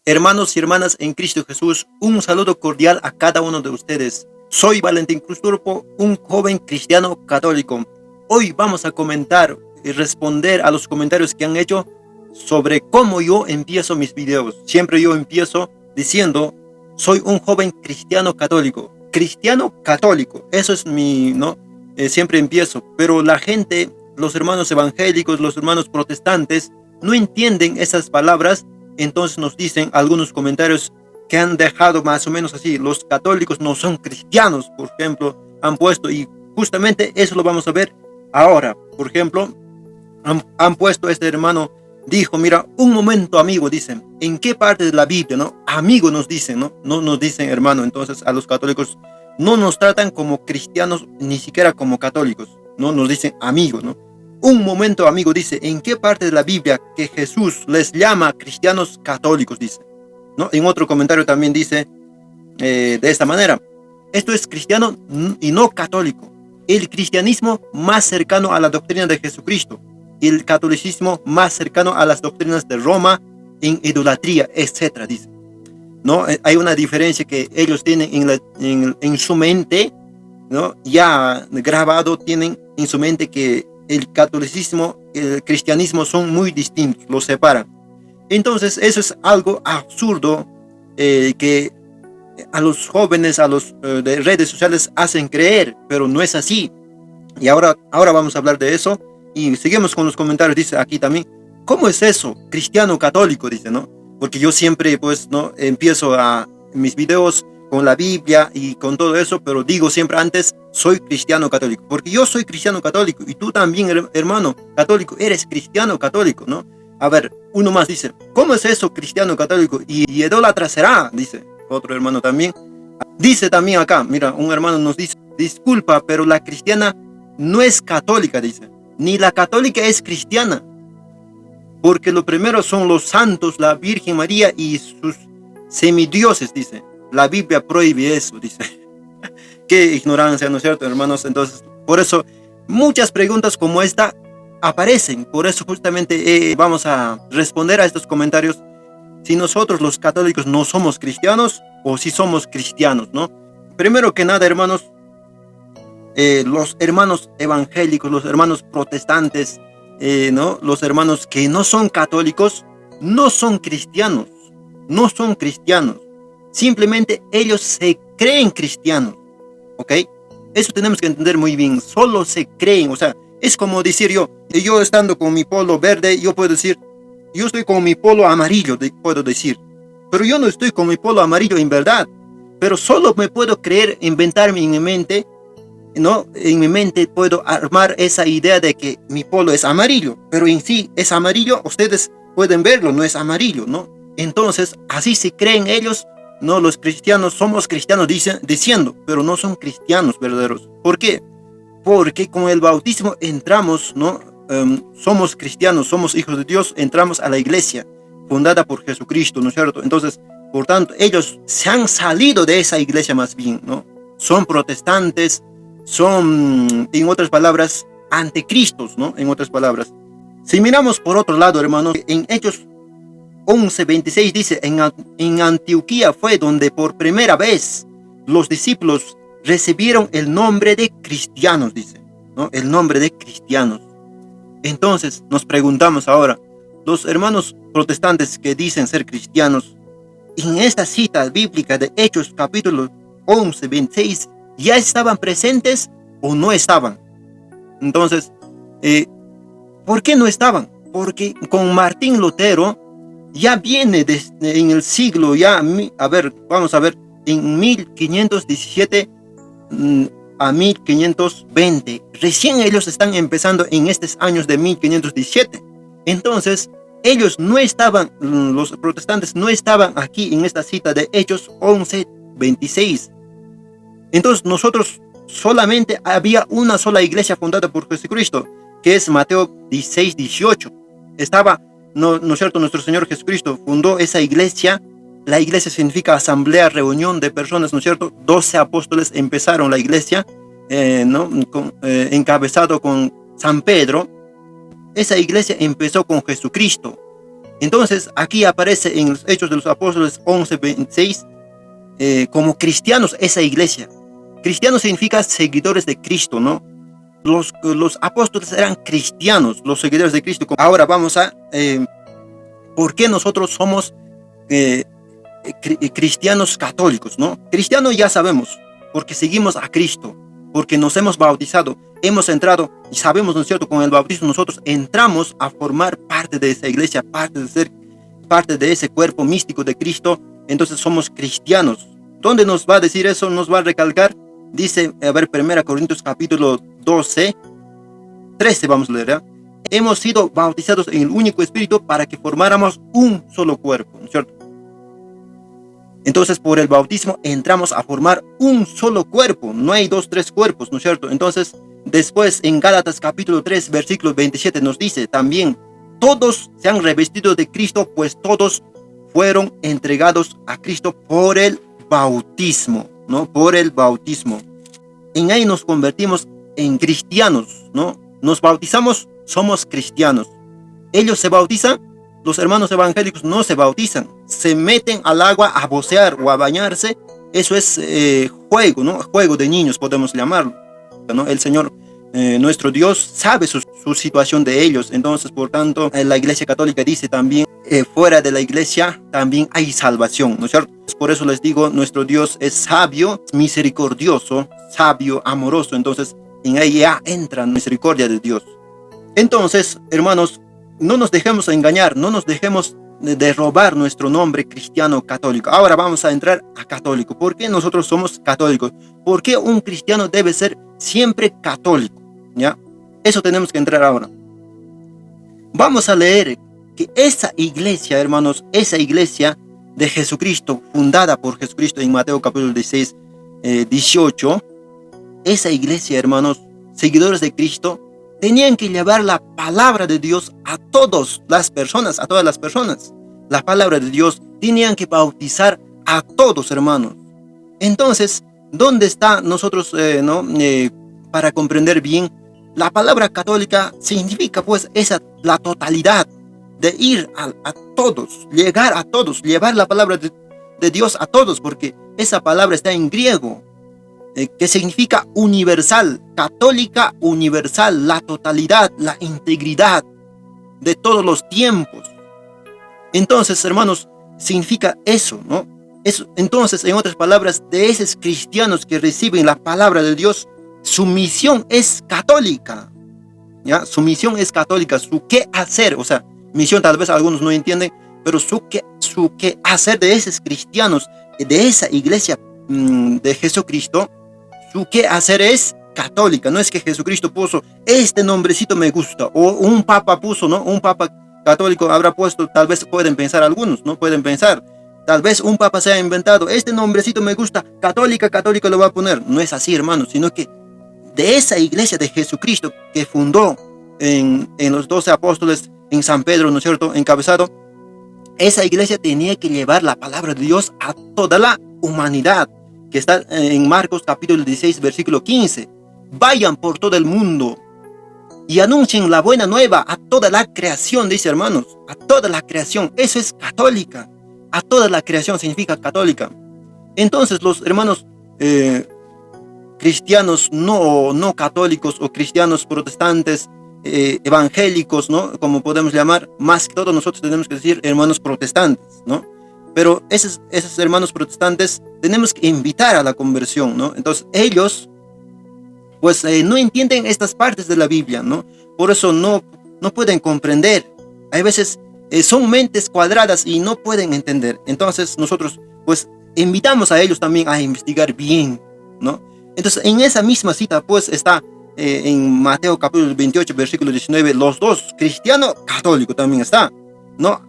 Hermanos y hermanas en Cristo Jesús, un saludo cordial a cada uno de ustedes. Soy Valentín Cruz Turpo, un joven cristiano católico. Hoy vamos a comentar y responder a los comentarios que han hecho sobre cómo yo empiezo mis videos. Siempre yo empiezo diciendo, soy un joven cristiano católico. Cristiano católico, eso es mi, ¿no? Siempre empiezo, pero la gente, los hermanos evangélicos, los hermanos protestantes, no entienden esas palabras. Entonces nos dicen algunos comentarios que han dejado más o menos así, los católicos no son cristianos, por ejemplo, han puesto, y justamente eso lo vamos a ver ahora. Por ejemplo, han puesto, este hermano dijo, mira, un momento amigo, dicen, ¿en qué parte de la Biblia, no? Amigo nos dicen, ¿no? No nos dicen hermano. Entonces a los católicos no nos tratan como cristianos, ni siquiera como católicos, no nos dicen amigos, ¿no? Un momento amigo, dice, ¿en qué parte de la Biblia que Jesús les llama cristianos católicos? Dice, ¿no? En otro comentario también dice de esta manera, esto es cristiano y no católico. El cristianismo más cercano a la doctrina de Jesucristo, el catolicismo más cercano a las doctrinas de Roma en idolatría, etcétera, dice, ¿no? Hay una diferencia que ellos tienen en su mente, ¿no? Ya grabado, tienen en su mente que el catolicismo, el cristianismo son muy distintos, los separan. Entonces eso es algo absurdo que a los jóvenes, a los de redes sociales hacen creer, pero no es así. Y ahora vamos a hablar de eso y seguimos con los comentarios. Dice aquí también, ¿cómo es eso? Cristiano católico, dice, ¿no? Porque yo siempre, pues, no empiezo a mis videos con la Biblia y con todo eso, pero digo siempre antes, soy cristiano católico, porque yo soy cristiano católico y tú también, hermano católico, eres cristiano católico, ¿no? A ver, uno más dice, ¿cómo es eso cristiano católico? Y idólatra será, dice otro hermano también. Dice también acá, mira, un hermano nos dice, disculpa, pero la cristiana no es católica, dice, ni la católica es cristiana, porque lo primero son los santos, la Virgen María y sus semidioses, dice. La Biblia prohíbe eso, dice. Qué ignorancia, ¿no es cierto, hermanos? Entonces, por eso, muchas preguntas como esta aparecen. Por eso, justamente, vamos a responder a estos comentarios. Si nosotros, los católicos, no somos cristianos o si somos cristianos, ¿no? Primero que nada, hermanos, los hermanos evangélicos, los hermanos protestantes, ¿no? Los hermanos que no son católicos, no son cristianos. No son cristianos. Simplemente ellos se creen cristianos, ¿ok? Eso tenemos que entender muy bien. Solo se creen, o sea, es como decir yo estando con mi polo verde, yo puedo decir, yo estoy con mi polo amarillo, puedo decir. Pero yo no estoy con mi polo amarillo en verdad. Pero solo me puedo creer, inventarme en mi mente, ¿no? En mi mente puedo armar esa idea de que mi polo es amarillo, pero en sí es amarillo, ustedes pueden verlo, no es amarillo, ¿no? Entonces, así se creen ellos. No, los cristianos somos cristianos diciendo, pero no son cristianos verdaderos. ¿Por qué? Porque con el bautismo entramos, ¿no? Somos cristianos, somos hijos de Dios, entramos a la iglesia fundada por Jesucristo, ¿no es cierto? Entonces, por tanto, ellos se han salido de esa iglesia más bien, ¿no? Son protestantes, son, en otras palabras, anticristos, ¿no? En otras palabras. Si miramos por otro lado, hermanos, en Hechos 11:26 dice, en Antioquía fue donde por primera vez los discípulos recibieron el nombre de cristianos, dice, ¿no? El nombre de cristianos. Entonces nos preguntamos ahora, los hermanos protestantes que dicen ser cristianos, en esta cita bíblica de Hechos capítulo 11:26, ¿ya estaban presentes o no estaban? Entonces, ¿por qué no estaban? Porque con Martín Lutero, ya viene en el siglo, ya, a ver, vamos a ver, en 1517 a 1520. Recién ellos están empezando en estos años de 1517. Entonces, ellos no estaban, los protestantes no estaban aquí en esta cita de Hechos 11:26. Entonces, nosotros solamente había una sola iglesia fundada por Jesucristo, que es Mateo 16:18. Estaba, ¿no es cierto? Nuestro Señor Jesucristo fundó esa iglesia. La iglesia significa asamblea, reunión de personas, ¿no es cierto? 12 apóstoles empezaron la iglesia, ¿no? Encabezado con San Pedro. Esa iglesia empezó con Jesucristo. Entonces, aquí aparece en los Hechos de los Apóstoles 11:26, como cristianos esa iglesia. Cristiano significa seguidores de Cristo, ¿no? Los apóstoles eran cristianos, los seguidores de Cristo. Ahora vamos a, ¿por qué nosotros somos cristianos católicos, ¿no? Cristianos ya sabemos, porque seguimos a Cristo, porque nos hemos bautizado, hemos entrado y sabemos, ¿no es cierto? Con el bautismo nosotros entramos a formar parte de esa iglesia, parte de ser parte de ese cuerpo místico de Cristo. Entonces somos cristianos. ¿Dónde nos va a decir eso? Nos va a recalcar. Dice, a ver, 1 Corintios capítulo 12, 13 vamos a leer, ¿eh? Hemos sido bautizados en el único espíritu para que formáramos un solo cuerpo, ¿no es cierto? Entonces por el bautismo entramos a formar un solo cuerpo, no hay dos, tres cuerpos, ¿no es cierto? Entonces después en Gálatas capítulo 3 versículo 27 nos dice también, todos se han revestido de Cristo, pues todos fueron entregados a Cristo por el bautismo, ¿no? Por el bautismo. En ahí nos convertimos en cristianos, ¿no? Nos bautizamos, somos cristianos. Ellos se bautizan, los hermanos evangélicos no se bautizan, se meten al agua a bucear o a bañarse. Eso es juego, ¿no? Juego de niños podemos llamarlo, ¿no? El Señor, nuestro Dios, sabe su situación de ellos. Entonces, por tanto, la Iglesia Católica dice también, fuera de la Iglesia también hay salvación, ¿no es cierto? Por eso les digo, nuestro Dios es sabio, misericordioso, sabio, amoroso. Entonces, en ahí ya entra la misericordia de Dios. Entonces, hermanos, no nos dejemos engañar, no nos dejemos de robar nuestro nombre cristiano católico. Ahora vamos a entrar a católico. ¿Por qué nosotros somos católicos? ¿Por qué un cristiano debe ser siempre católico? ¿Ya? Eso tenemos que entrar ahora. Vamos a leer que esa iglesia, hermanos, esa iglesia de Jesucristo, fundada por Jesucristo en Mateo capítulo 16, 18, esa iglesia, hermanos, seguidores de Cristo, tenían que llevar la palabra de Dios a todas las personas, a todas las personas. La palabra de Dios, tenían que bautizar a todos, hermanos. Entonces, ¿dónde está nosotros, para comprender bien? La palabra católica significa, pues, la totalidad de ir a todos, llegar a todos, llevar la palabra de Dios a todos, porque esa palabra está en griego, que significa universal, católica universal, la totalidad, la integridad de todos los tiempos. Entonces, hermanos, significa eso, ¿no? Eso, entonces, en otras palabras, de esos cristianos que reciben la palabra de Dios, su misión es católica, ¿ya? Su misión es católica, su qué hacer, o sea, misión tal vez algunos no entienden, pero su qué hacer de esos cristianos, de esa iglesia de Jesucristo, su qué hacer es católica. No es que Jesucristo puso este nombrecito me gusta, o un papa puso, ¿no? Un papa católico habrá puesto, tal vez pueden pensar algunos, ¿no? Pueden pensar, tal vez un papa se ha inventado, este nombrecito me gusta, católica lo va a poner. No es así, hermanos, sino que de esa iglesia de Jesucristo que fundó en los 12 apóstoles, en San Pedro, ¿no es cierto?, encabezado, esa iglesia tenía que llevar la palabra de Dios a toda la humanidad, que está en Marcos capítulo 16, versículo 15. Vayan por todo el mundo y anuncien la buena nueva a toda la creación, dice, hermanos, a toda la creación. Eso es católica. A toda la creación significa católica. Entonces los hermanos cristianos no católicos o cristianos protestantes, evangélicos, ¿no?, como podemos llamar, más que todo nosotros tenemos que decir hermanos protestantes, ¿no? Pero esos hermanos protestantes tenemos que invitar a la conversión, ¿no? Entonces ellos, pues, no entienden estas partes de la Biblia, ¿no? Por eso no pueden comprender. Hay veces son mentes cuadradas y no pueden entender. Entonces nosotros, pues, invitamos a ellos también a investigar bien, ¿no? Entonces en esa misma cita, pues, está en Mateo capítulo 28, versículo 19, los dos, cristiano católico también está, ¿no?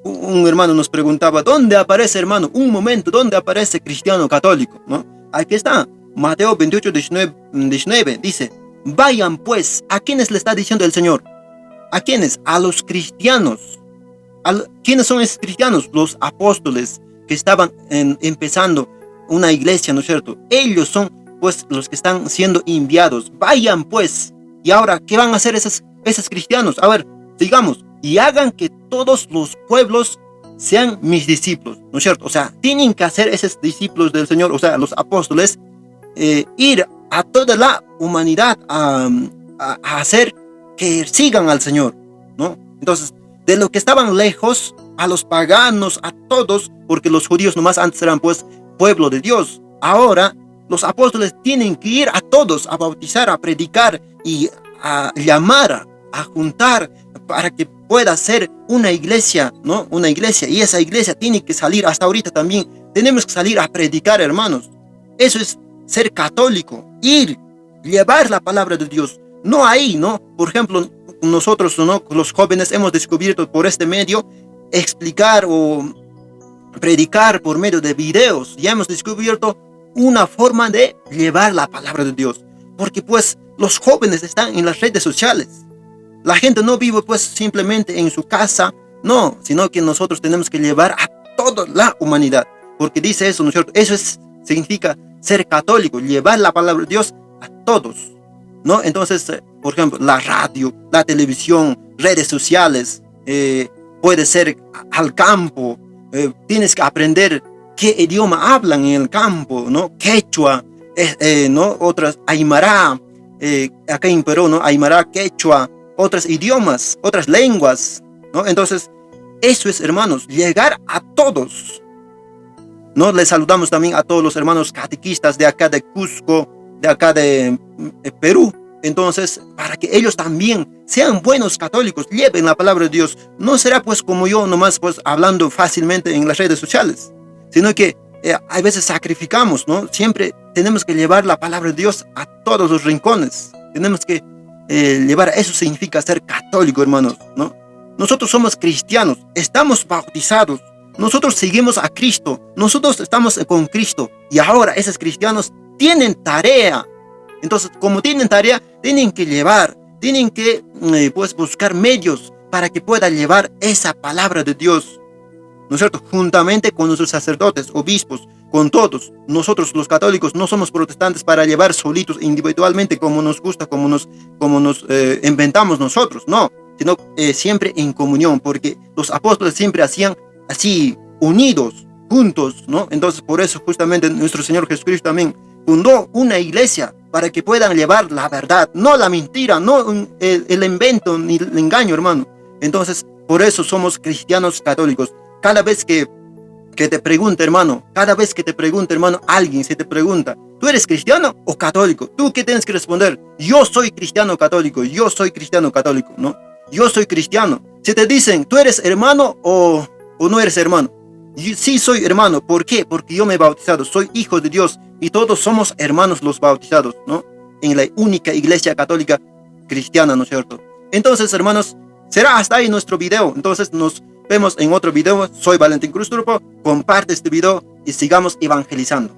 Un hermano nos preguntaba, ¿dónde aparece, hermano? Un momento, ¿dónde aparece cristiano católico? ¿No? Aquí está, Mateo 28, 19, dice, vayan pues, ¿a quiénes le está diciendo el Señor? ¿A quiénes? A los cristianos. ¿Quiénes son esos cristianos? Los apóstoles que estaban empezando una iglesia, ¿no es cierto? Ellos son, pues, los que están siendo enviados. Vayan pues. Y ahora, ¿qué van a hacer esos cristianos? A ver, sigamos. y hagan que todos los pueblos sean mis discípulos, ¿no es cierto? O sea, tienen que hacer esos discípulos del Señor, o sea, los apóstoles, ir a toda la humanidad a hacer que sigan al Señor, ¿no? Entonces, de los que estaban lejos, a los paganos, a todos, porque los judíos nomás antes eran pues pueblo de Dios. Ahora los apóstoles tienen que ir a todos a bautizar, a predicar y a llamar, a juntar para que pueda ser una iglesia, ¿no? Una iglesia, y esa iglesia tiene que salir, hasta ahorita también tenemos que salir a predicar, hermanos. Eso es ser católico, ir, llevar la palabra de Dios. No ahí, ¿no? Por ejemplo, nosotros, ¿no? Los jóvenes hemos descubierto por este medio explicar o predicar por medio de videos. Ya hemos descubierto una forma de llevar la palabra de Dios, porque pues los jóvenes están en las redes sociales. La gente no vive pues simplemente en su casa, no, sino que nosotros tenemos que llevar a toda la humanidad, porque dice eso, ¿no es cierto? Significa ser católico, llevar la palabra de Dios a todos, ¿no? Entonces, por ejemplo, la radio, la televisión, redes sociales, puede ser al campo, tienes que aprender qué idioma hablan en el campo, ¿no? Quechua, ¿no? Otras, Aymara, acá en Perú, ¿no? Aymara, quechua, otros idiomas, otras lenguas, ¿no? Entonces, eso es, hermanos, llegar a todos, ¿no? Les saludamos también a todos los hermanos catequistas de acá de Cusco, de acá de Perú. Entonces, para que ellos también sean buenos católicos, lleven la palabra de Dios. No será pues como yo nomás pues hablando fácilmente en las redes sociales, sino que a veces sacrificamos, ¿no? Siempre tenemos que llevar la palabra de Dios a todos los rincones. Tenemos que llevar, eso significa ser católico, hermanos, ¿no? Nosotros somos cristianos, estamos bautizados, nosotros seguimos a Cristo, nosotros estamos con Cristo, y ahora esos cristianos tienen tarea. Entonces, como tienen tarea, tienen que llevar, tienen que pues buscar medios para que puedan llevar esa palabra de Dios, ¿no es cierto? Juntamente con nuestros sacerdotes, obispos, con todos. Nosotros los católicos no somos protestantes para llevar solitos, individualmente, como nos gusta, como nos inventamos nosotros, no, sino siempre en comunión, porque los apóstoles siempre hacían así, unidos, juntos, ¿no? Entonces, por eso justamente nuestro Señor Jesucristo también fundó una iglesia para que puedan llevar la verdad, no la mentira, no el invento ni el engaño, hermano. Entonces, por eso somos cristianos católicos. Cada vez que te pregunte, hermano, alguien se te pregunta, ¿tú eres cristiano o católico? ¿Tú qué tienes que responder? Yo soy cristiano católico, ¿no? Yo soy cristiano. Si te dicen, ¿tú eres hermano o no eres hermano? Yo sí soy hermano. ¿Por qué? Porque yo me he bautizado, soy hijo de Dios y todos somos hermanos los bautizados, ¿no? En la única iglesia católica cristiana, ¿no es cierto? Entonces, hermanos, será hasta ahí nuestro video. Entonces nos vemos en otro video. Soy Valentín Cruz Turpo. Comparte este video y sigamos evangelizando.